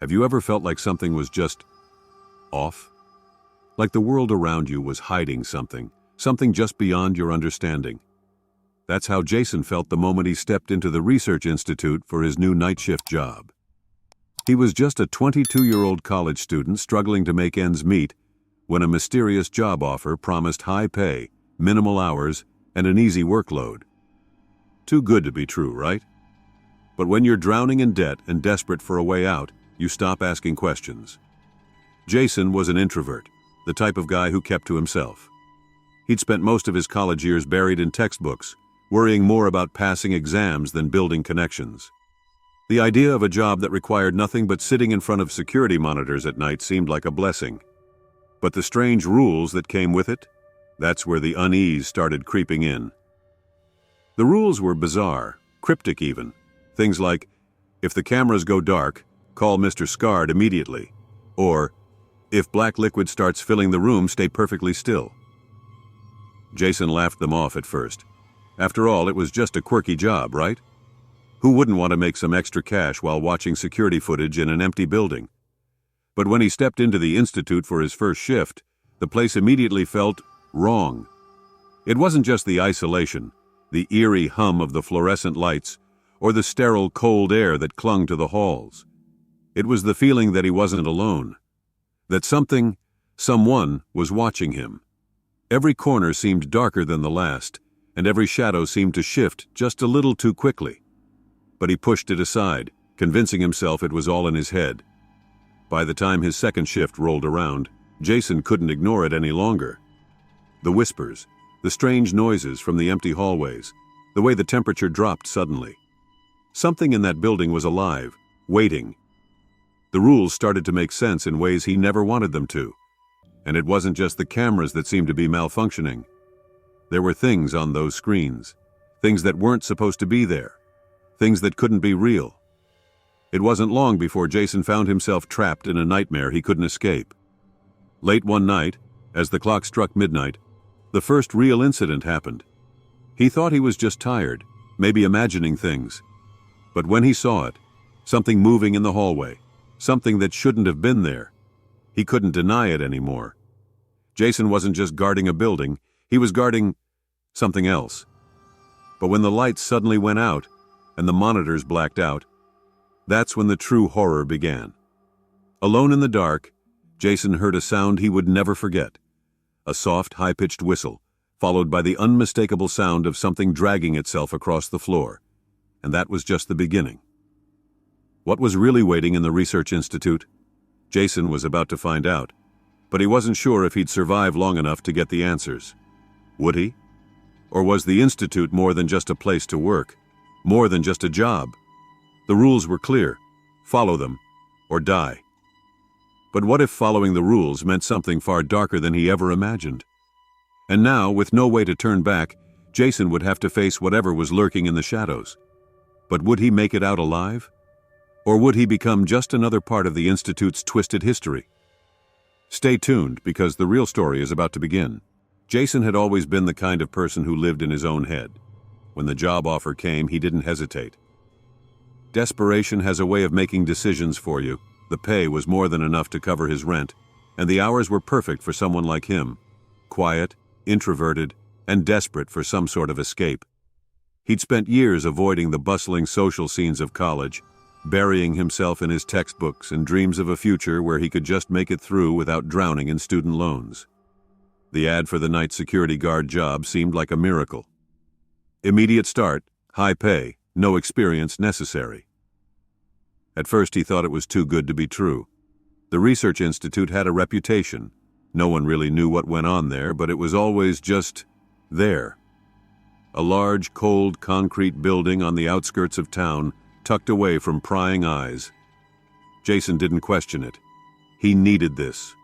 Have you ever felt like something was just off? Like the world around you was hiding something, something just beyond your understanding. That's how Jason felt the moment he stepped into the research institute for his new night shift job. He was just a 22-year-old college student struggling to make ends meet when a mysterious job offer promised high pay, minimal hours, and an easy workload. Too good to be true, right? But when you're drowning in debt and desperate for a way out, you stop asking questions. Jason was an introvert, the type of guy who kept to himself. He'd spent most of his college years buried in textbooks, worrying more about passing exams than building connections. The idea of a job that required nothing but sitting in front of security monitors at night seemed like a blessing. But the strange rules that came with it, that's where the unease started creeping in. The rules were bizarre, cryptic even. Things like, if the cameras go dark, call Mr. Scard immediately. Or, if black liquid starts filling the room, stay perfectly still. Jason laughed them off at first. After all, it was just a quirky job, right? Who wouldn't want to make some extra cash while watching security footage in an empty building? But when he stepped into the institute for his first shift, the place immediately felt wrong. It wasn't just the isolation, the eerie hum of the fluorescent lights, or the sterile cold air that clung to the halls. It was the feeling that he wasn't alone, that someone was watching him. Every corner seemed darker than the last, and every shadow seemed to shift just a little too quickly. But he pushed it aside, convincing himself it was all in his head. By the time his second shift rolled around, Jason couldn't ignore it any longer. The whispers, the strange noises from the empty hallways, the way the temperature dropped suddenly. Something in that building was alive, waiting. The rules started to make sense in ways he never wanted them to. And it wasn't just the cameras that seemed to be malfunctioning. There were things on those screens, things that weren't supposed to be there, things that couldn't be real. It wasn't long before Jason found himself trapped in a nightmare he couldn't escape. Late one night, as the clock struck midnight, the first real incident happened. He thought he was just tired, maybe imagining things. But when he saw it, something moving in the hallway, something that shouldn't have been there, he couldn't deny it anymore. Jason wasn't just guarding a building, he was guarding something else. But when the lights suddenly went out and the monitors blacked out, that's when the true horror began. Alone in the dark, Jason heard a sound he would never forget. A soft, high-pitched whistle, followed by the unmistakable sound of something dragging itself across the floor. And that was just the beginning. What was really waiting in the research institute? Jason was about to find out, but he wasn't sure if he'd survive long enough to get the answers. Would he? Or was the institute more than just a place to work, more than just a job? The rules were clear: follow them, or die. But what if following the rules meant something far darker than he ever imagined? And now, with no way to turn back, Jason would have to face whatever was lurking in the shadows. But would he make it out alive? Or would he become just another part of the Institute's twisted history? Stay tuned, because the real story is about to begin. Jason had always been the kind of person who lived in his own head. When the job offer came, he didn't hesitate. Desperation has a way of making decisions for you. The pay was more than enough to cover his rent, and the hours were perfect for someone like him. Quiet, introverted, and desperate for some sort of escape. He'd spent years avoiding the bustling social scenes of college, burying himself in his textbooks and dreams of a future where he could just make it through without drowning in student loans. The ad for the night security guard job seemed like a miracle. Immediate start, high pay, no experience necessary. At first he thought it was too good to be true. The research institute had a reputation. No one really knew what went on there, but it was always just there. A large, cold, concrete building on the outskirts of town, tucked away from prying eyes. Jason didn't question it. He needed this.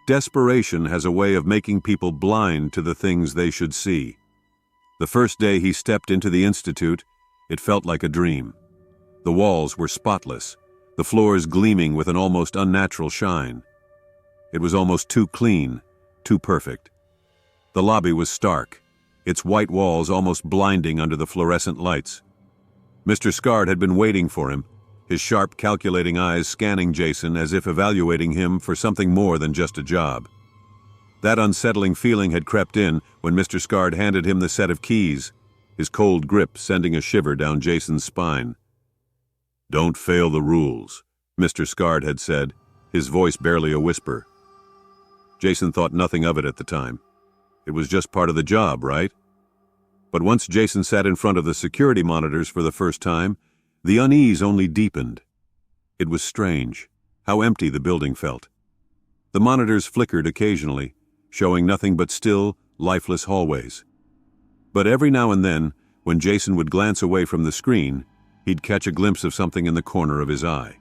Desperation has a way of making people blind to the things they should see. The first day he stepped into the institute, it felt like a dream. The walls were spotless, the floors gleaming with an almost unnatural shine. It was almost too clean, too perfect. The lobby was stark, its white walls almost blinding under the fluorescent lights. Mr. Scard had been waiting for him, his sharp, calculating eyes scanning Jason as if evaluating him for something more than just a job. That unsettling feeling had crept in when Mr. Scard handed him the set of keys, his cold grip sending a shiver down Jason's spine. "Don't fail the rules," Mr. Scard had said, his voice barely a whisper. Jason thought nothing of it at the time. It was just part of the job, right? But once Jason sat in front of the security monitors for the first time, the unease only deepened. It was strange, how empty the building felt. The monitors flickered occasionally, showing nothing but still, lifeless hallways. But every now and then, when Jason would glance away from the screen, he'd catch a glimpse of something in the corner of his eye.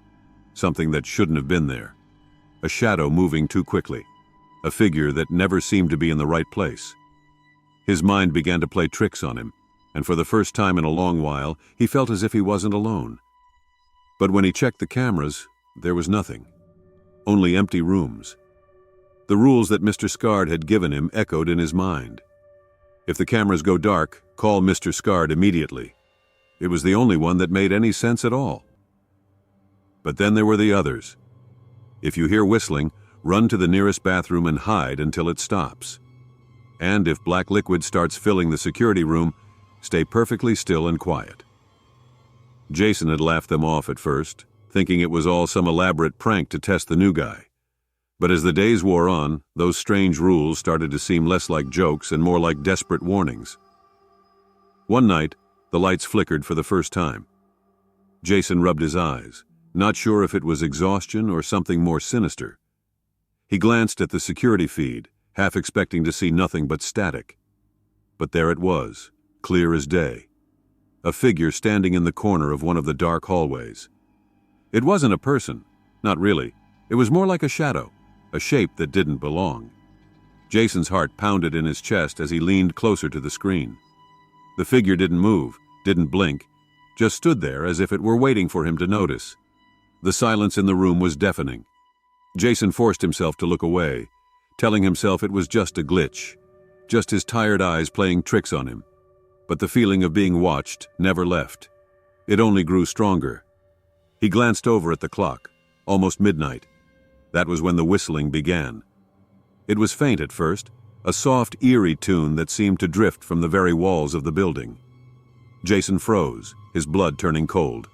Something that shouldn't have been there. A shadow moving too quickly. A figure that never seemed to be in the right place. His mind began to play tricks on him, and for the first time in a long while, he felt as if he wasn't alone. But when he checked the cameras, there was nothing. Only empty rooms. The rules that Mr. Scard had given him echoed in his mind. If the cameras go dark, call Mr. Scard immediately. It was the only one that made any sense at all. But then there were the others. If you hear whistling, run to the nearest bathroom and hide until it stops. And if black liquid starts filling the security room, stay perfectly still and quiet. Jason had laughed them off at first, thinking it was all some elaborate prank to test the new guy. But as the days wore on, those strange rules started to seem less like jokes and more like desperate warnings. One night, the lights flickered for the first time. Jason rubbed his eyes, not sure if it was exhaustion or something more sinister. He glanced at the security feed, half expecting to see nothing but static. But there it was, clear as day. A figure standing in the corner of one of the dark hallways. It wasn't a person, not really. It was more like a shadow, a shape that didn't belong. Jason's heart pounded in his chest as he leaned closer to the screen. The figure didn't move, didn't blink, just stood there as if it were waiting for him to notice. The silence in the room was deafening. Jason forced himself to look away, telling himself it was just a glitch, just his tired eyes playing tricks on him. But the feeling of being watched never left. It only grew stronger. He glanced over at the clock, almost midnight. That was when the whistling began. It was faint at first, a soft, eerie tune that seemed to drift from the very walls of the building. Jason froze, his blood turning cold.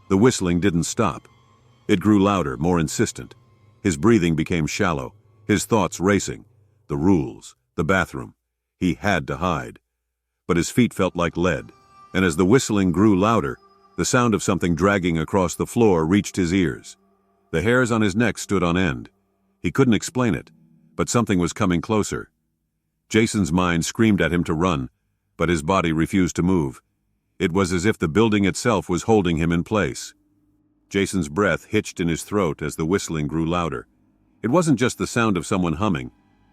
The whistling didn't stop. It grew louder, more insistent. His breathing became shallow, his thoughts racing. The rules, the bathroom. He had to hide. But his feet felt like lead, and as the whistling grew louder, the sound of something dragging across the floor reached his ears. The hairs on his neck stood on end. He couldn't explain it, but something was coming closer. Jason's mind screamed at him to run, but his body refused to move. It was as if the building itself was holding him in place. Jason's breath hitched in his throat as the whistling grew louder. It wasn't just the sound of someone humming.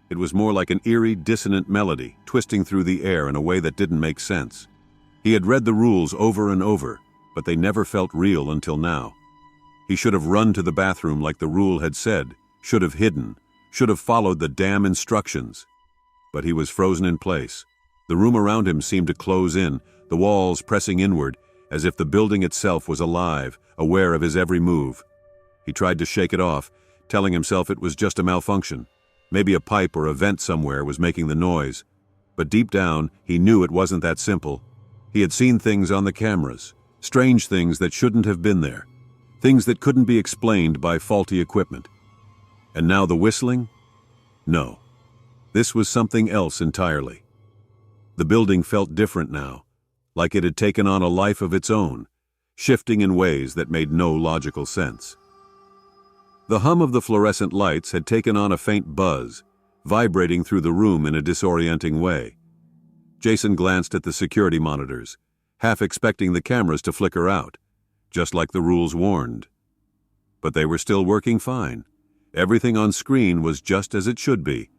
It was more like an eerie, dissonant melody, twisting through the air in a way that didn't make sense. He had read the rules over and over, but they never felt real until now. He should have run to the bathroom like the rule had said, should have hidden, should have followed the damn instructions. But he was frozen in place. The room around him seemed to close in, the walls pressing inward, as if the building itself was alive, aware of his every move. He tried to shake it off, telling himself it was just a malfunction. Maybe a pipe or a vent somewhere was making the noise. But deep down, he knew it wasn't that simple. He had seen things on the cameras, strange things that shouldn't have been there, things that couldn't be explained by faulty equipment. And now the whistling? No. This was something else entirely. The building felt different now, like it had taken on a life of its own, shifting in ways that made no logical sense. The hum of the fluorescent lights had taken on a faint buzz, vibrating through the room in a disorienting way. Jason glanced at the security monitors, half expecting the cameras to flicker out, just like the rules warned. But they were still working fine. Everything on screen was just as it should be.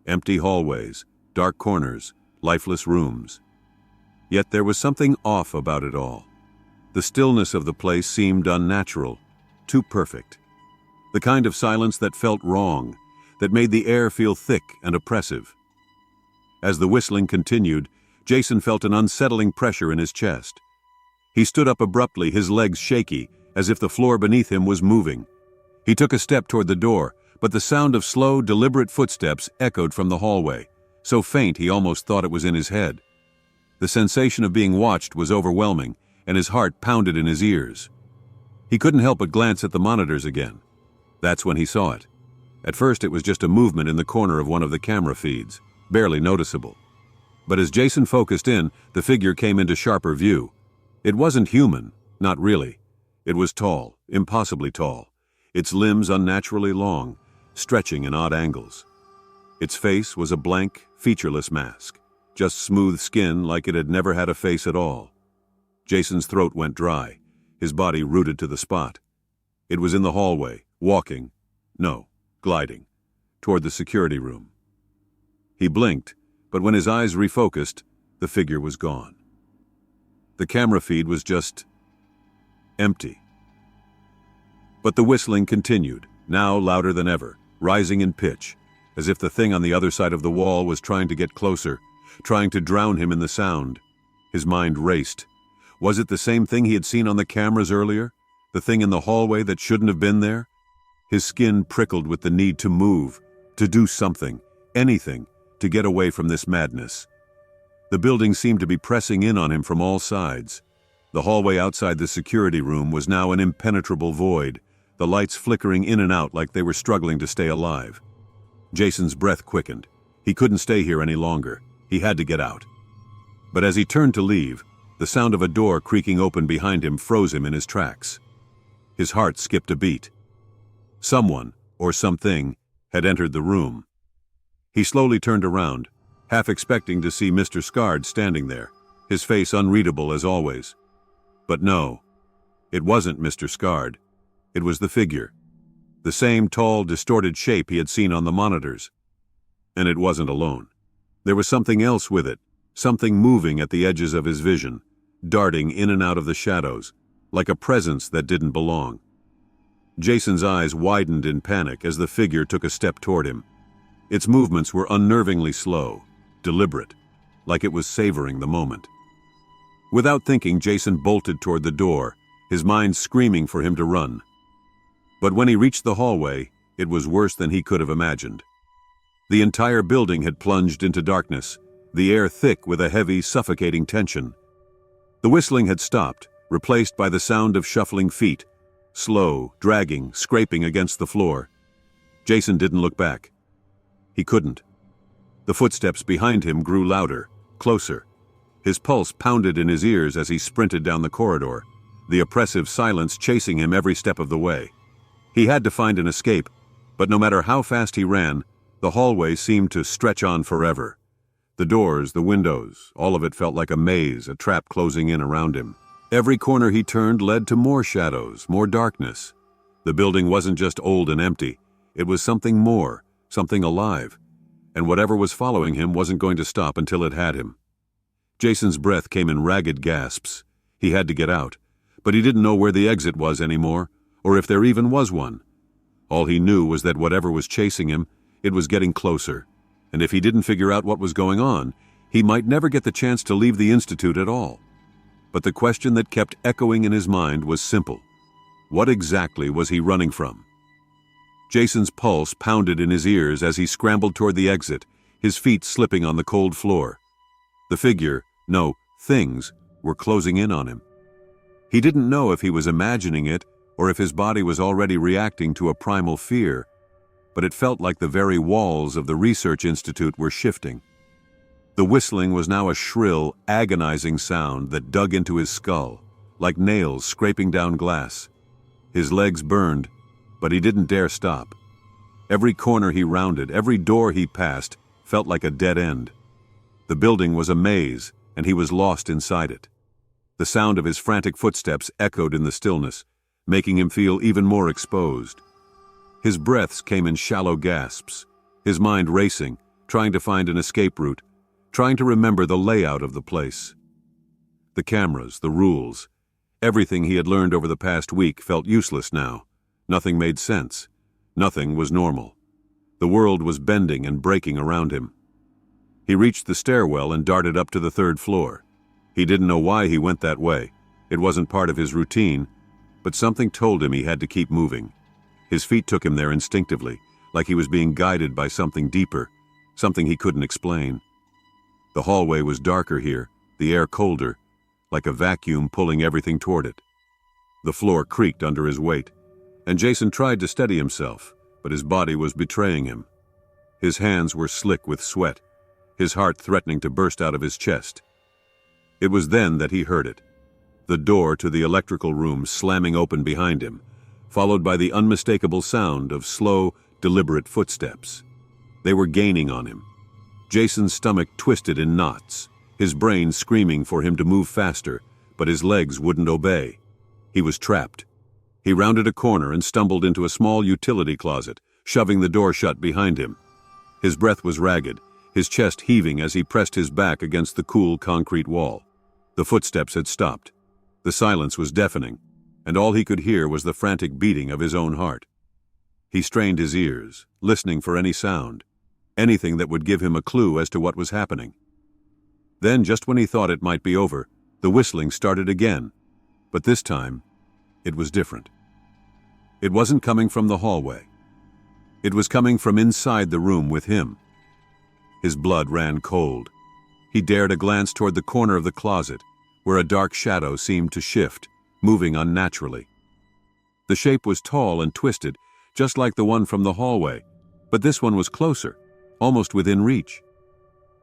Empty hallways, dark corners, lifeless rooms. Yet there was something off about it all. The stillness of the place seemed unnatural, too perfect. The kind of silence that felt wrong, that made the air feel thick and oppressive. As the whistling continued, Jason felt an unsettling pressure in his chest. He stood up abruptly, his legs shaky, as if the floor beneath him was moving. He took a step toward the door, but the sound of slow, deliberate footsteps echoed from the hallway, so faint he almost thought it was in his head. The sensation of being watched was overwhelming, and his heart pounded in his ears. He couldn't help but glance at the monitors again. That's when he saw it. At first it was just a movement in the corner of one of the camera feeds, barely noticeable. But as Jason focused in, the figure came into sharper view. It wasn't human, not really. It was tall, impossibly tall, its limbs unnaturally long, stretching in odd angles. Its face was a blank, featureless mask, just smooth skin like it had never had a face at all. Jason's throat went dry, his body rooted to the spot. It was in the hallway, gliding, toward the security room. He blinked, but when his eyes refocused, the figure was gone. The camera feed was just empty. But the whistling continued, now louder than ever, rising in pitch, as if the thing on the other side of the wall was trying to get closer, trying to drown him in the sound. His mind raced. Was it the same thing he had seen on the cameras earlier? The thing in the hallway that shouldn't have been there? His skin prickled with the need to move, to do something, anything, to get away from this madness. The building seemed to be pressing in on him from all sides. The hallway outside the security room was now an impenetrable void, the lights flickering in and out like they were struggling to stay alive. Jason's breath quickened. He couldn't stay here any longer. He had to get out. But as he turned to leave, the sound of a door creaking open behind him froze him in his tracks. His heart skipped a beat. Someone, or something, had entered the room. He slowly turned around, half expecting to see Mr. Scard standing there, his face unreadable as always. But no, it wasn't Mr. Scard. It was the figure. The same tall, distorted shape he had seen on the monitors. And it wasn't alone. There was something else with it, something moving at the edges of his vision, darting in and out of the shadows, like a presence that didn't belong. Jason's eyes widened in panic as the figure took a step toward him. Its movements were unnervingly slow, deliberate, like it was savoring the moment. Without thinking, Jason bolted toward the door, his mind screaming for him to run. But when he reached the hallway, it was worse than he could have imagined. The entire building had plunged into darkness, the air thick with a heavy, suffocating tension. The whistling had stopped, replaced by the sound of shuffling feet, slow, dragging, scraping against the floor. Jason didn't look back. He couldn't. The footsteps behind him grew louder, closer. His pulse pounded in his ears as he sprinted down the corridor, the oppressive silence chasing him every step of the way. He had to find an escape, but no matter how fast he ran, the hallway seemed to stretch on forever. The doors, the windows, all of it felt like a maze, a trap closing in around him. Every corner he turned led to more shadows, more darkness. The building wasn't just old and empty. It was something more, something alive. And whatever was following him wasn't going to stop until it had him. Jason's breath came in ragged gasps. He had to get out, but he didn't know where the exit was anymore, or if there even was one. All he knew was that whatever was chasing him, it was getting closer, and if he didn't figure out what was going on, he might never get the chance to leave the Institute at all. But the question that kept echoing in his mind was simple. What exactly was he running from? Jason's pulse pounded in his ears as he scrambled toward the exit, his feet slipping on the cold floor. The figure, no, things, were closing in on him. He didn't know if he was imagining it or if his body was already reacting to a primal fear, but it felt like the very walls of the research institute were shifting. The whistling was now a shrill, agonizing sound that dug into his skull, like nails scraping down glass. His legs burned, but he didn't dare stop. Every corner he rounded, every door he passed, felt like a dead end. The building was a maze, and he was lost inside it. The sound of his frantic footsteps echoed in the stillness, making him feel even more exposed. His breaths came in shallow gasps, his mind racing, trying to find an escape route, trying to remember the layout of the place. The cameras, the rules, everything he had learned over the past week felt useless now. Nothing made sense. Nothing was normal. The world was bending and breaking around him. He reached the stairwell and darted up to the third floor. He didn't know why he went that way. It wasn't part of his routine, But something told him he had to keep moving. His feet took him there instinctively, like he was being guided by something deeper, something he couldn't explain. The hallway was darker here, the air colder, like a vacuum pulling everything toward it. The floor creaked under his weight, and Jason tried to steady himself, but his body was betraying him. His hands were slick with sweat, his heart threatening to burst out of his chest. It was then that he heard it, the door to the electrical room slamming open behind him, followed by the unmistakable sound of slow, deliberate footsteps. They were gaining on him. Jason's stomach twisted in knots, his brain screaming for him to move faster, but his legs wouldn't obey. He was trapped. He rounded a corner and stumbled into a small utility closet, shoving the door shut behind him. His breath was ragged, his chest heaving as he pressed his back against the cool concrete wall. The footsteps had stopped. The silence was deafening, and all he could hear was the frantic beating of his own heart. He strained his ears, listening for any sound, anything that would give him a clue as to what was happening. Then, just when he thought it might be over, the whistling started again, but this time, it was different. It wasn't coming from the hallway. It was coming from inside the room with him. His blood ran cold. He dared a glance toward the corner of the closet, where a dark shadow seemed to shift, moving unnaturally. The shape was tall and twisted, just like the one from the hallway, but this one was closer, almost within reach.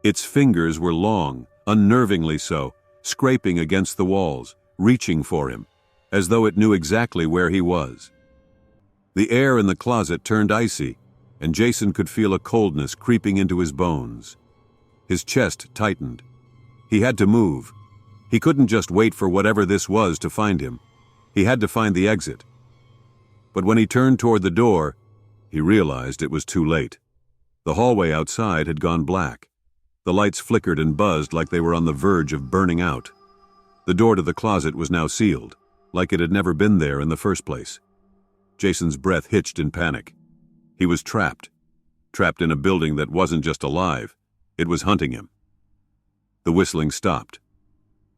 Its fingers were long, unnervingly so, scraping against the walls, reaching for him, as though it knew exactly where he was. The air in the closet turned icy, and Jason could feel a coldness creeping into his bones. His chest tightened. He had to move. He couldn't just wait for whatever this was to find him. He had to find the exit. But when he turned toward the door, he realized it was too late. The hallway outside had gone black. The lights flickered and buzzed like they were on the verge of burning out. The door to the closet was now sealed, like it had never been there in the first place. Jason's breath hitched in panic. He was trapped in a building that wasn't just alive, it was hunting him. The whistling stopped.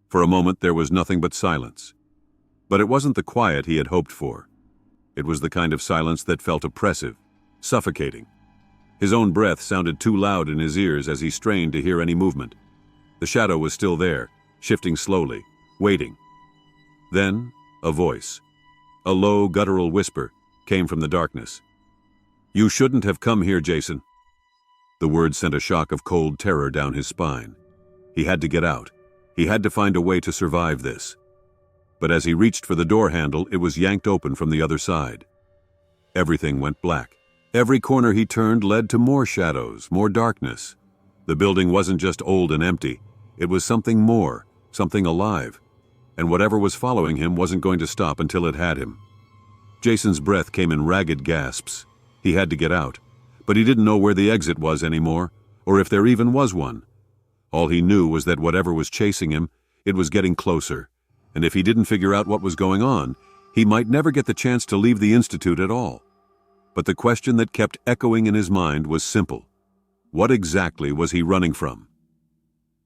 For a moment there was nothing but silence. But it wasn't the quiet he had hoped for. It was the kind of silence that felt oppressive, suffocating. His own breath sounded too loud in his ears as he strained to hear any movement. The shadow was still there, shifting slowly, waiting. Then, a voice. A low, guttural whisper came from the darkness. "You shouldn't have come here, Jason." The word sent a shock of cold terror down his spine. He had to get out. He had to find a way to survive this. But as he reached for the door handle, it was yanked open from the other side. Everything went black. Every corner he turned led to more shadows, more darkness. The building wasn't just old and empty. It was something more, something alive. And whatever was following him wasn't going to stop until it had him. Jason's breath came in ragged gasps. He had to get out, but he didn't know where the exit was anymore, or if there even was one. All he knew was that whatever was chasing him, it was getting closer, and if he didn't figure out what was going on, he might never get the chance to leave the Institute at all. But the question that kept echoing in his mind was simple. What exactly was he running from?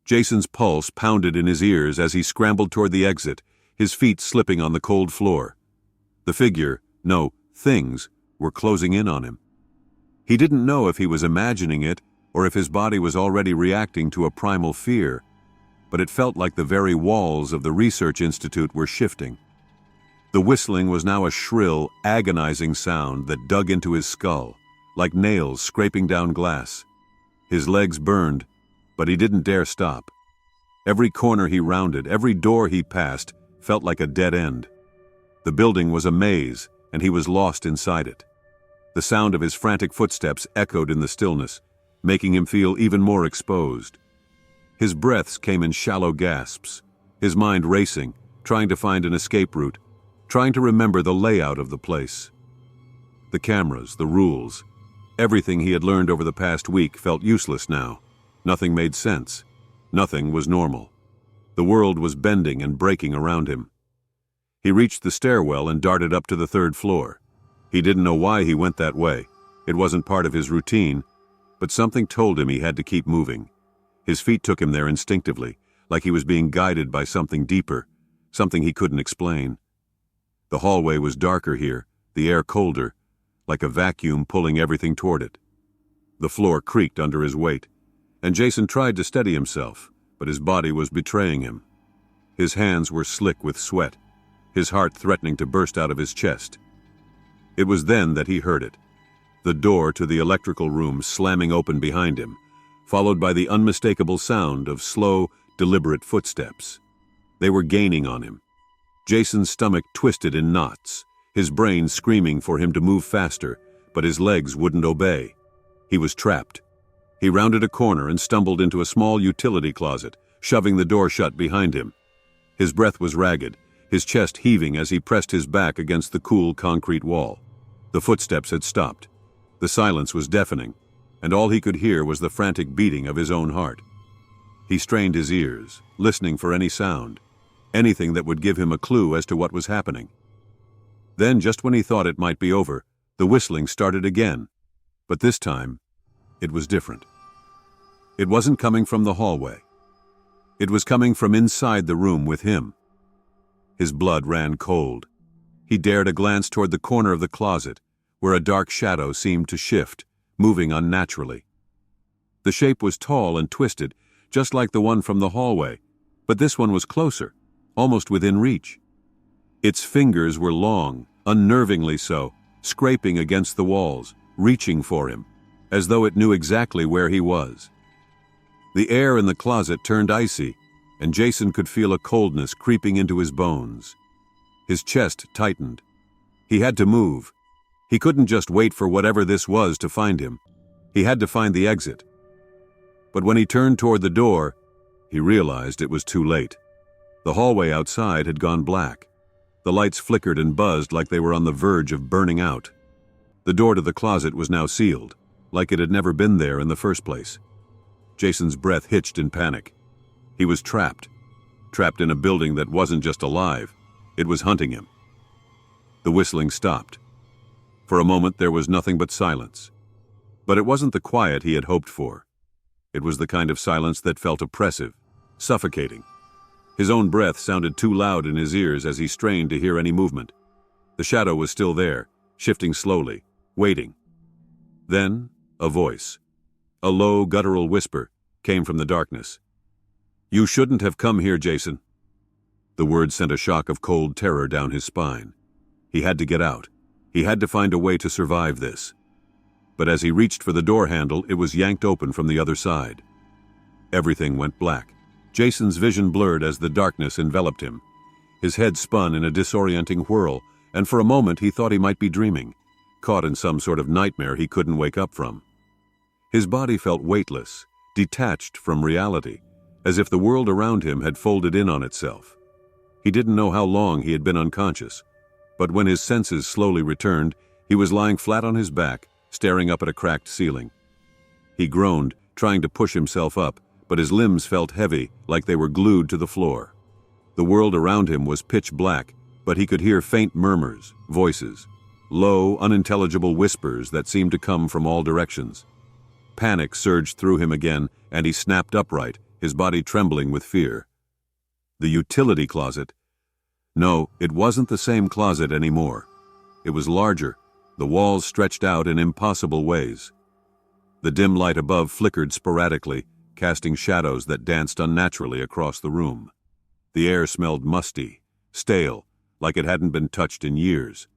Jason's pulse pounded in his ears as he scrambled toward the exit, his feet slipping on the cold floor. The figure, no, things, were closing in on him. He didn't know if he was imagining it or if his body was already reacting to a primal fear, but it felt like the very walls of the research institute were shifting. The whistling was now a shrill, agonizing sound that dug into his skull, like nails scraping down glass. His legs burned, but he didn't dare stop. Every corner he rounded, every door he passed, felt like a dead end. The building was a maze, and he was lost inside it. The sound of his frantic footsteps echoed in the stillness, making him feel even more exposed. His breaths came in shallow gasps, his mind racing, trying to find an escape route, trying to remember the layout of the place. The cameras, the rules, everything he had learned over the past week felt useless now. Nothing made sense. Nothing was normal. The world was bending and breaking around him. He reached the stairwell and darted up to the third floor. He didn't know why he went that way. It wasn't part of his routine, but something told him he had to keep moving. His feet took him there instinctively, like he was being guided by something deeper, something he couldn't explain. The hallway was darker here, the air colder, like a vacuum pulling everything toward it. The floor creaked under his weight, and Jason tried to steady himself, but his body was betraying him. His hands were slick with sweat, his heart threatening to burst out of his chest. It was then that he heard it, the door to the electrical room slamming open behind him, followed by the unmistakable sound of slow, deliberate footsteps. They were gaining on him. Jason's stomach twisted in knots, his brain screaming for him to move faster, but his legs wouldn't obey. He was trapped. He rounded a corner and stumbled into a small utility closet, shoving the door shut behind him. His breath was ragged, his chest heaving as he pressed his back against the cool concrete wall. The footsteps had stopped. The silence was deafening, and all he could hear was the frantic beating of his own heart. He strained his ears, listening for any sound, anything that would give him a clue as to what was happening. Then, just when he thought it might be over, the whistling started again. But this time, it was different. It wasn't coming from the hallway. It was coming from inside the room with him. His blood ran cold. He dared a glance toward the corner of the closet, where a dark shadow seemed to shift, moving unnaturally. The shape was tall and twisted, just like the one from the hallway, but this one was closer, almost within reach. Its fingers were long, unnervingly so, scraping against the walls, reaching for him, as though it knew exactly where he was. The air in the closet turned icy, and Jason could feel a coldness creeping into his bones. His chest tightened. He had to move. He couldn't just wait for whatever this was to find him. He had to find the exit. But when he turned toward the door, he realized it was too late. The hallway outside had gone black. The lights flickered and buzzed like they were on the verge of burning out. The door to the closet was now sealed, like it had never been there in the first place. Jason's breath hitched in panic. He was trapped in a building that wasn't just alive, it was hunting him. The whistling stopped. For a moment there was nothing but silence. But it wasn't the quiet he had hoped for. It was the kind of silence that felt oppressive, suffocating. His own breath sounded too loud in his ears as he strained to hear any movement. The shadow was still there, shifting slowly, waiting. Then, a voice, a low, guttural whisper, came from the darkness. "You shouldn't have come here, Jason." The word sent a shock of cold terror down his spine. He had to get out. He had to find a way to survive this. But as he reached for the door handle, it was yanked open from the other side. Everything went black. Jason's vision blurred as the darkness enveloped him. His head spun in a disorienting whirl, and for a moment he thought he might be dreaming, caught in some sort of nightmare he couldn't wake up from. His body felt weightless, detached from reality, as if the world around him had folded in on itself. He didn't know how long he had been unconscious, but when his senses slowly returned, he was lying flat on his back, staring up at a cracked ceiling. He groaned, trying to push himself up, but his limbs felt heavy, like they were glued to the floor. The world around him was pitch black, but he could hear faint murmurs, voices, low, unintelligible whispers that seemed to come from all directions. Panic surged through him again, and he snapped upright, his body trembling with fear. The utility closet. No, it wasn't the same closet anymore. It was larger, the walls stretched out in impossible ways. The dim light above flickered sporadically, casting shadows that danced unnaturally across the room. The air smelled musty, stale, like it hadn't been touched in years.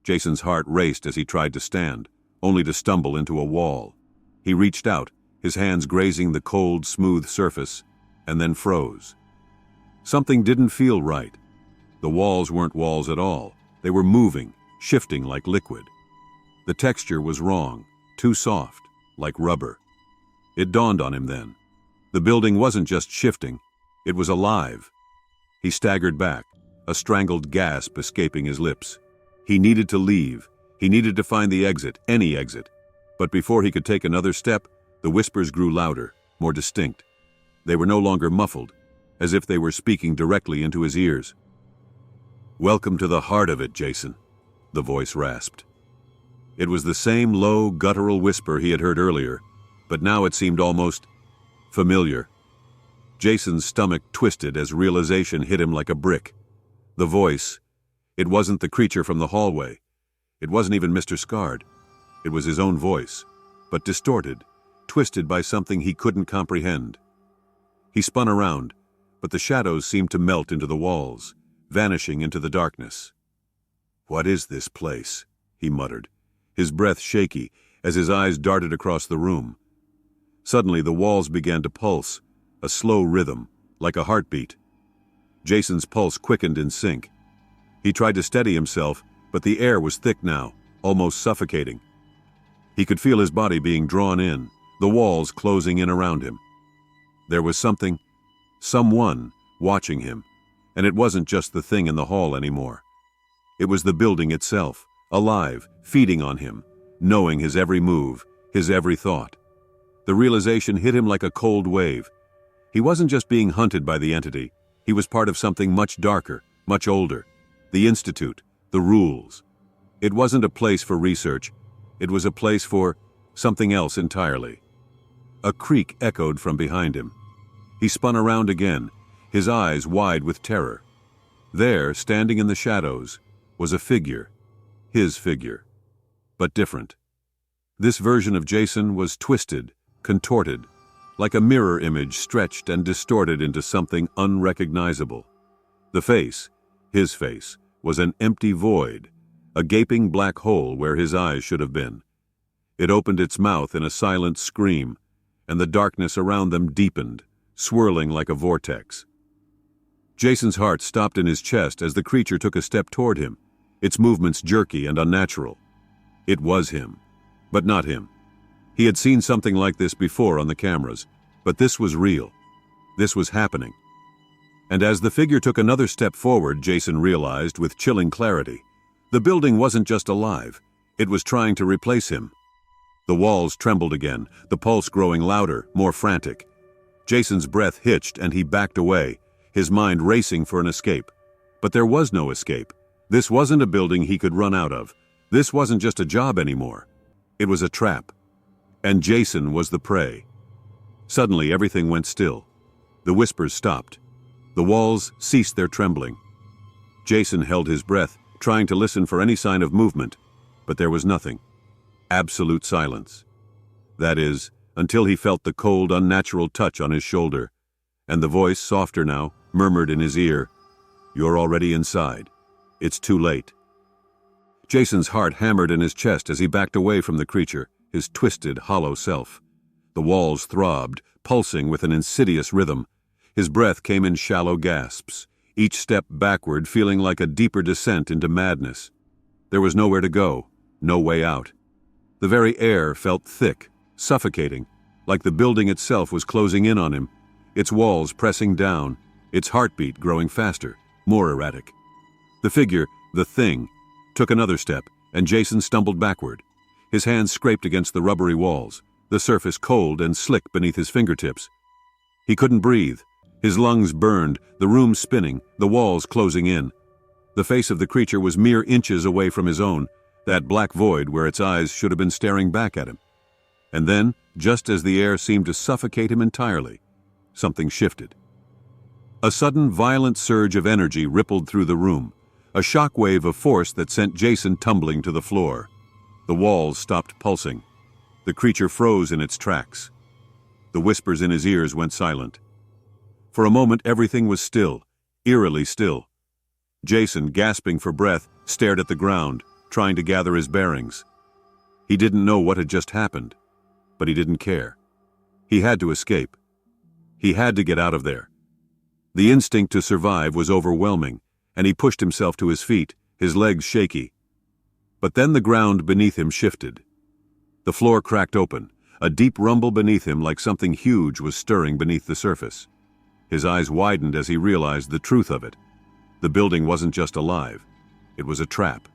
Jason's heart raced as he tried to stand, only to stumble into a wall. He reached out, his hands grazing the cold, smooth surface, and then froze. Something didn't feel right. The walls weren't walls at all. They were moving, shifting like liquid. The texture was wrong, too soft, like rubber. It dawned on him then. The building wasn't just shifting, it was alive. He staggered back, a strangled gasp escaping his lips. He needed to leave. He needed to find the exit, any exit. But before he could take another step, the whispers grew louder, more distinct. They were no longer muffled, as if they were speaking directly into his ears. "Welcome to the heart of it, Jason," the voice rasped. It was the same low, guttural whisper he had heard earlier, but now it seemed almost familiar. Jason's stomach twisted as realization hit him like a brick. The voice, It wasn't the creature from the hallway. It wasn't even Mr. Scard. It was his own voice, but distorted, twisted by something he couldn't comprehend. He spun around, but the shadows seemed to melt into the walls, vanishing into the darkness. "What is this place?" he muttered, his breath shaky as his eyes darted across the room. Suddenly the walls began to pulse, a slow rhythm, like a heartbeat. Jason's pulse quickened in sync. He tried to steady himself, but the air was thick now, almost suffocating. He could feel his body being drawn in, the walls closing in around him. There was someone watching him, and it wasn't just the thing in the hall anymore. It was the building itself, alive, feeding on him, knowing his every move, his every thought. The realization hit him like a cold wave. He wasn't just being hunted by the entity, he was part of something much darker, much older. The Institute, the rules. It wasn't a place for research, it was a place for something else entirely. A creak echoed from behind him. He spun around again, his eyes wide with terror. There, standing in the shadows, was a figure, his figure, but different. This version of Jason was twisted, contorted, like a mirror image stretched and distorted into something unrecognizable. The face, his face, was an empty void, a gaping black hole where his eyes should have been. It opened its mouth in a silent scream, and the darkness around them deepened, swirling like a vortex. Jason's heart stopped in his chest as the creature took a step toward him, its movements jerky and unnatural. It was him, but not him. He had seen something like this before on the cameras, but this was real. This was happening. And as the figure took another step forward, Jason realized with chilling clarity, the building wasn't just alive, it was trying to replace him. The walls trembled again, the pulse growing louder, more frantic. Jason's breath hitched and he backed away, his mind racing for an escape. But there was no escape. This wasn't a building he could run out of. This wasn't just a job anymore. It was a trap. And Jason was the prey. Suddenly everything went still. The whispers stopped. The walls ceased their trembling. Jason held his breath, trying to listen for any sign of movement, but there was nothing. Absolute silence. That is, until he felt the cold, unnatural touch on his shoulder, and the voice, softer now, murmured in his ear, "You're already inside. It's too late." Jason's heart hammered in his chest as he backed away from the creature, his twisted, hollow self. The walls throbbed, pulsing with an insidious rhythm. His breath came in shallow gasps, each step backward feeling like a deeper descent into madness. There was nowhere to go, no way out. The very air felt thick, suffocating, like the building itself was closing in on him, its walls pressing down, its heartbeat growing faster, more erratic. The figure, the thing, took another step, and Jason stumbled backward. His hands scraped against the rubbery walls, the surface cold and slick beneath his fingertips. He couldn't breathe. His lungs burned, the room spinning, the walls closing in. The face of the creature was mere inches away from his own, that black void where its eyes should have been staring back at him. And then, just as the air seemed to suffocate him entirely, something shifted. A sudden, violent surge of energy rippled through the room, a shockwave of force that sent Jason tumbling to the floor. The walls stopped pulsing. The creature froze in its tracks. The whispers in his ears went silent. For a moment, everything was still, eerily still. Jason, gasping for breath, stared at the ground, trying to gather his bearings. He didn't know what had just happened, but he didn't care. He had to escape. He had to get out of there. The instinct to survive was overwhelming, and he pushed himself to his feet, his legs shaky. But then the ground beneath him shifted. The floor cracked open, a deep rumble beneath him like something huge was stirring beneath the surface. His eyes widened as he realized the truth of it. The building wasn't just alive. It was a trap.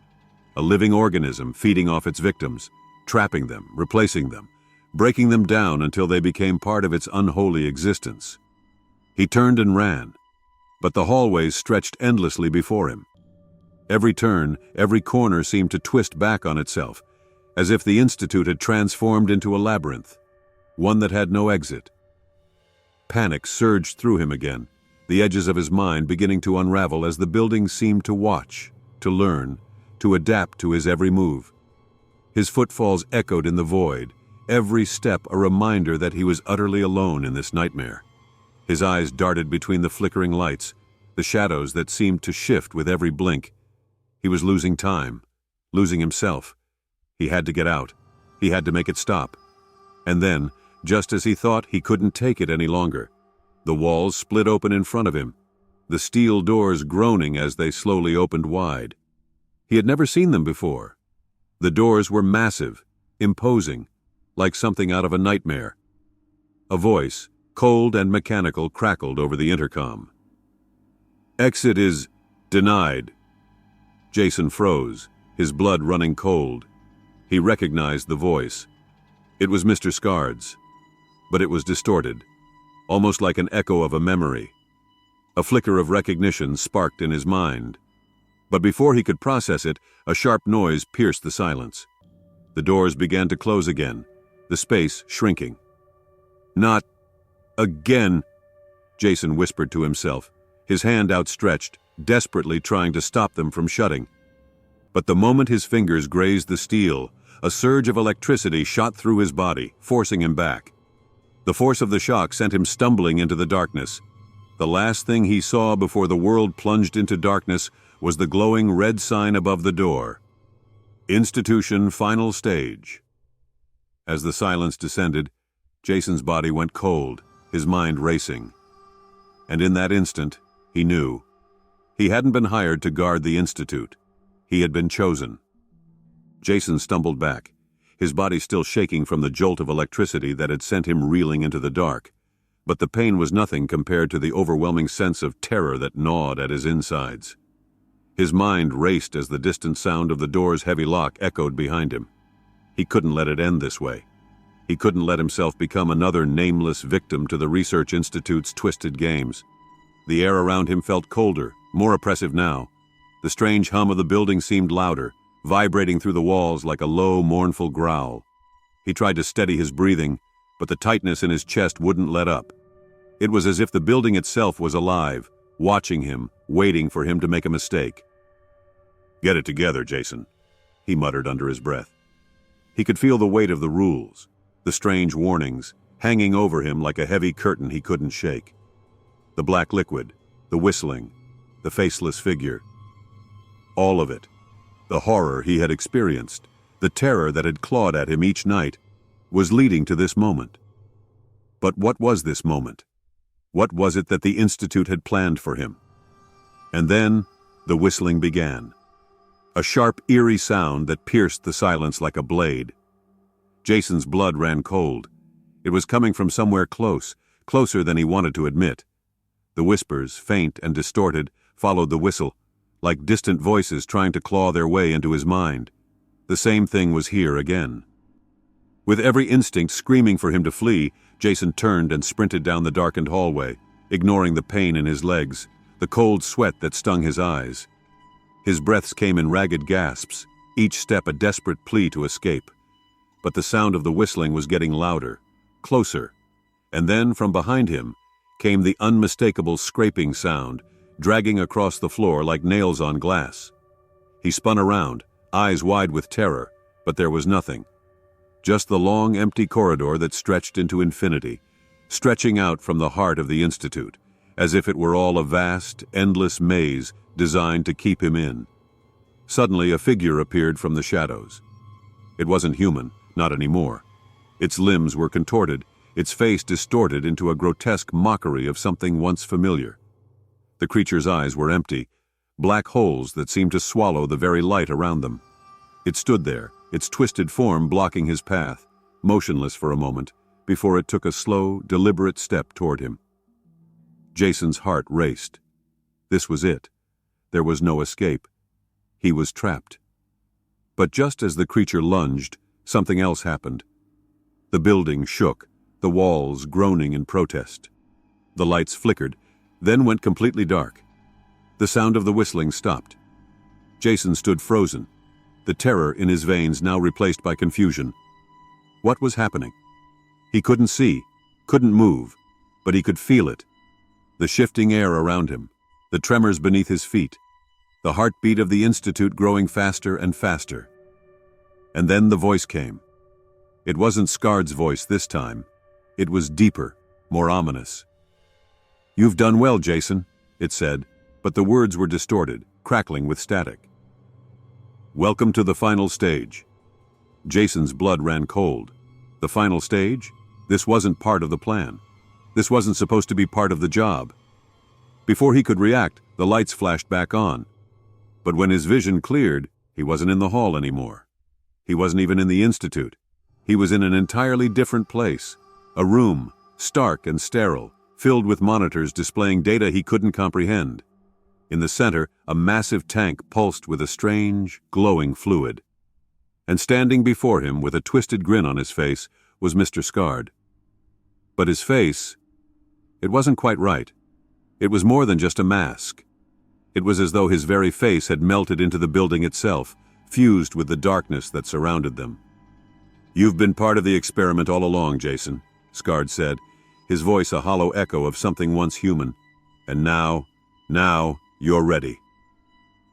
A living organism feeding off its victims, trapping them, replacing them, breaking them down until they became part of its unholy existence. He turned and ran, but the hallways stretched endlessly before him. Every turn, every corner seemed to twist back on itself, as if the Institute had transformed into a labyrinth, one that had no exit. Panic surged through him again, the edges of his mind beginning to unravel as the building seemed to watch, to learn, to adapt to his every move. His footfalls echoed in the void, every step a reminder that he was utterly alone in this nightmare. His eyes darted between the flickering lights, the shadows that seemed to shift with every blink. He was losing time, losing himself. He had to get out. He had to make it stop. And then, just as he thought he couldn't take it any longer, the walls split open in front of him, the steel doors groaning as they slowly opened wide. He had never seen them before. The doors were massive, imposing, like something out of a nightmare. A voice, cold and mechanical, crackled over the intercom. "Exit is denied." Jason froze, his blood running cold. He recognized the voice. It was Mr. Scard's, but it was distorted, almost like an echo of a memory. A flicker of recognition sparked in his mind. But before he could process it, a sharp noise pierced the silence. The doors began to close again, the space shrinking. "Not again," Jason whispered to himself, his hand outstretched, desperately trying to stop them from shutting. But the moment his fingers grazed the steel, a surge of electricity shot through his body, forcing him back. The force of the shock sent him stumbling into the darkness. The last thing he saw before the world plunged into darkness was the glowing red sign above the door. Institution Final Stage. As the silence descended, Jason's body went cold, his mind racing. And in that instant, he knew. He hadn't been hired to guard the Institute. He had been chosen. Jason stumbled back, his body still shaking from the jolt of electricity that had sent him reeling into the dark. But the pain was nothing compared to the overwhelming sense of terror that gnawed at his insides. His mind raced as the distant sound of the door's heavy lock echoed behind him. He couldn't let it end this way. He couldn't let himself become another nameless victim to the Research Institute's twisted games. The air around him felt colder, more oppressive now. The strange hum of the building seemed louder, vibrating through the walls like a low, mournful growl. He tried to steady his breathing, but the tightness in his chest wouldn't let up. It was as if the building itself was alive, watching him, waiting for him to make a mistake. "Get it together, Jason," he muttered under his breath. He could feel the weight of the rules, the strange warnings, hanging over him like a heavy curtain he couldn't shake. The black liquid, the whistling, the faceless figure. All of it. The horror he had experienced, the terror that had clawed at him each night, was leading to this moment. But what was this moment? What was it that the Institute had planned for him? And then, the whistling began. A sharp, eerie sound that pierced the silence like a blade. Jason's blood ran cold. It was coming from somewhere close, closer than he wanted to admit. The whispers, faint and distorted, followed the whistle, like distant voices trying to claw their way into his mind. The same thing was here again. With every instinct screaming for him to flee, Jason turned and sprinted down the darkened hallway, ignoring the pain in his legs, the cold sweat that stung his eyes. His breaths came in ragged gasps, each step a desperate plea to escape. But the sound of the whistling was getting louder, closer, and then from behind him came the unmistakable scraping sound, dragging across the floor like nails on glass. He spun around, eyes wide with terror, but there was nothing. Just the long, empty corridor that stretched into infinity, stretching out from the heart of the Institute, as if it were all a vast, endless maze designed to keep him in. Suddenly, a figure appeared from the shadows. It wasn't human, not anymore. Its limbs were contorted, its face distorted into a grotesque mockery of something once familiar. The creature's eyes were empty, black holes that seemed to swallow the very light around them. It stood there, its twisted form blocking his path, motionless for a moment, before it took a slow, deliberate step toward him. Jason's heart raced. This was it. There was no escape. He was trapped. But just as the creature lunged, something else happened. The building shook, the walls groaning in protest. The lights flickered, then went completely dark. The sound of the whistling stopped. Jason stood frozen, the terror in his veins now replaced by confusion. What was happening? He couldn't see, couldn't move, but he could feel it. The shifting air around him, the tremors beneath his feet. the heartbeat of the Institute growing faster and faster. And then the voice came. It wasn't Scard's voice this time. It was deeper, more ominous. "You've done well, Jason," it said, but the words were distorted, crackling with static. "Welcome to the final stage." Jason's blood ran cold. The final stage? This wasn't part of the plan. This wasn't supposed to be part of the job. Before he could react, the lights flashed back on. But when his vision cleared, he wasn't in the hall anymore. He wasn't even in the Institute. He was in an entirely different place. A room, stark and sterile, filled with monitors displaying data he couldn't comprehend. In the center, a massive tank pulsed with a strange, glowing fluid. And standing before him with a twisted grin on his face was Mr. Scard. But his face, it wasn't quite right. It was more than just a mask. It was as though his very face had melted into the building itself, fused with the darkness that surrounded them. "You've been part of the experiment all along, Jason," Scard said, his voice a hollow echo of something once human. "And now, you're ready."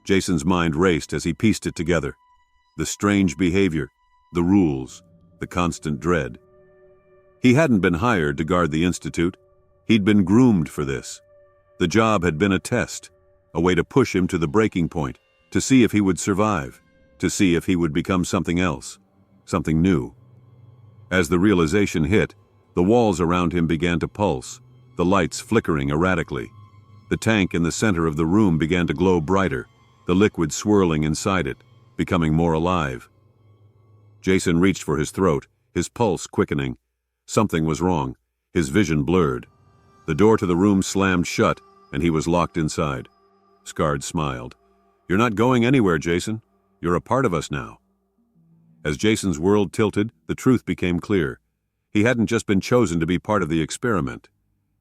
Jason's mind raced as he pieced it together. The strange behavior, the rules, the constant dread. He hadn't been hired to guard the Institute. He'd been groomed for this. The job had been a test, a way to push him to the breaking point, to see if he would survive, to see if he would become something else, something new. As the realization hit, the walls around him began to pulse, the lights flickering erratically. The tank in the center of the room began to glow brighter, the liquid swirling inside it, becoming more alive. Jason reached for his throat, his pulse quickening. Something was wrong. His vision blurred. The door to the room slammed shut, and he was locked inside. Scard smiled. "You're not going anywhere, Jason. You're a part of us now." As Jason's world tilted, the truth became clear. He hadn't just been chosen to be part of the experiment.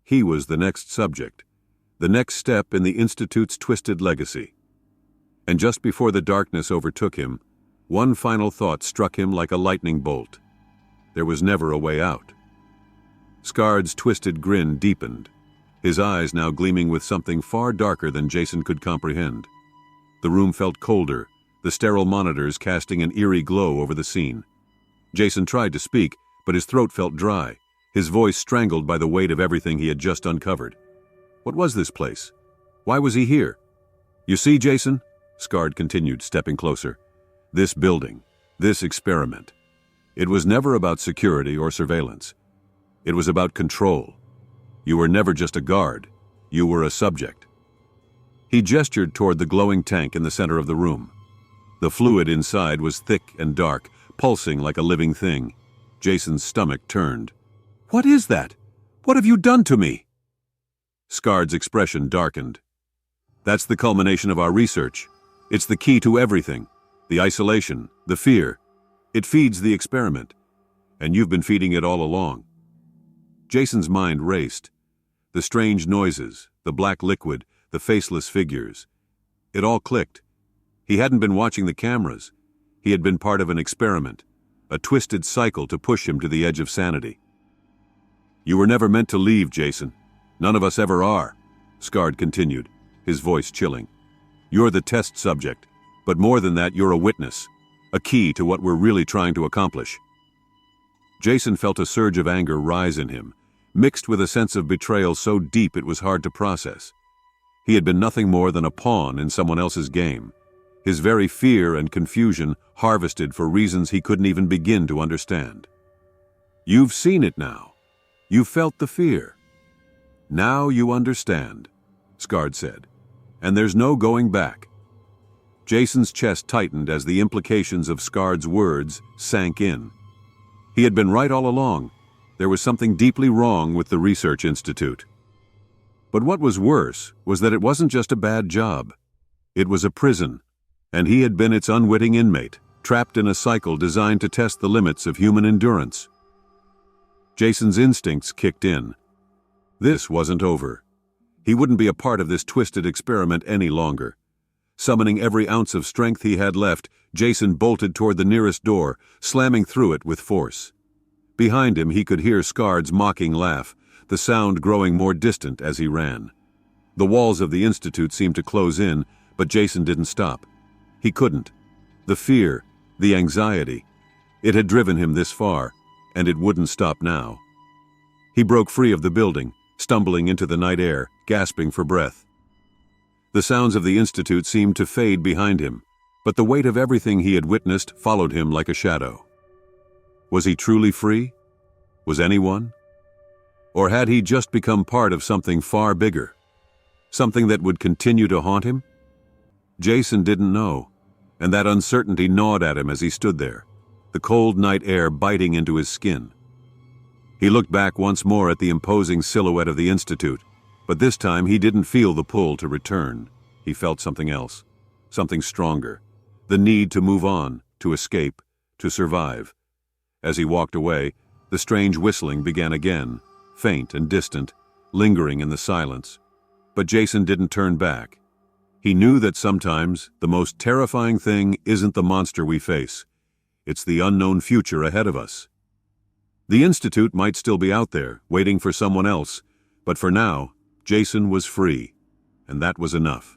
He was the next subject, the next step in the Institute's twisted legacy. And just before the darkness overtook him, one final thought struck him like a lightning bolt. There was never a way out. Scard's twisted grin deepened, his eyes now gleaming with something far darker than Jason could comprehend. The room felt colder, the sterile monitors casting an eerie glow over the scene. Jason tried to speak, but his throat felt dry, his voice strangled by the weight of everything he had just uncovered. What was this place? Why was he here? "You see, Jason," Scard continued, stepping closer, "this building, this experiment. It was never about security or surveillance. It was about control. You were never just a guard. You were a subject." He gestured toward the glowing tank in the center of the room. The fluid inside was thick and dark, pulsing like a living thing. Jason's stomach turned. "What is that? What have you done to me?" Scard's expression darkened. "That's the culmination of our research. It's the key to everything. The isolation, the fear. It feeds the experiment. And you've been feeding it all along." Jason's mind raced. The strange noises, the black liquid, the faceless figures. It all clicked. He hadn't been watching the cameras. He had been part of an experiment, a twisted cycle to push him to the edge of sanity. "You were never meant to leave, Jason. None of us ever are," Scard continued, his voice chilling. "You're the test subject, but more than that, you're a witness, a key to what we're really trying to accomplish." Jason felt a surge of anger rise in him, mixed with a sense of betrayal so deep it was hard to process. He had been nothing more than a pawn in someone else's game, his very fear and confusion harvested for reasons he couldn't even begin to understand. "You've seen it now. You've felt the fear. Now you understand," Scard said, "and there's no going back." Jason's chest tightened as the implications of Scard's words sank in. He had been right all along. There was something deeply wrong with the Research Institute. But what was worse was that it wasn't just a bad job. It was a prison, and he had been its unwitting inmate, trapped in a cycle designed to test the limits of human endurance. Jason's instincts kicked in. This wasn't over. He wouldn't be a part of this twisted experiment any longer. Summoning every ounce of strength he had left, Jason bolted toward the nearest door, slamming through it with force. Behind him, he could hear Scard's mocking laugh, the sound growing more distant as he ran. The walls of the Institute seemed to close in, But Jason didn't stop. He couldn't. The fear, the anxiety, it had driven him this far, and it wouldn't stop now. He broke free of the building, stumbling into the night air, gasping for breath. The sounds of the Institute seemed to fade behind him, but the weight of everything he had witnessed followed him like a shadow. Was he truly free? Was anyone? Or had he just become part of something far bigger? Something that would continue to haunt him? Jason didn't know, and that uncertainty gnawed at him as he stood there, the cold night air biting into his skin. He looked back once more at the imposing silhouette of the Institute, but this time he didn't feel the pull to return. He felt something else, something stronger, the need to move on, to escape, to survive. As he walked away, the strange whistling began again, faint and distant, lingering in the silence. But Jason didn't turn back. He knew that sometimes the most terrifying thing isn't the monster we face. It's the unknown future ahead of us. The Institute might still be out there, waiting for someone else, but for now, Jason was free, and that was enough.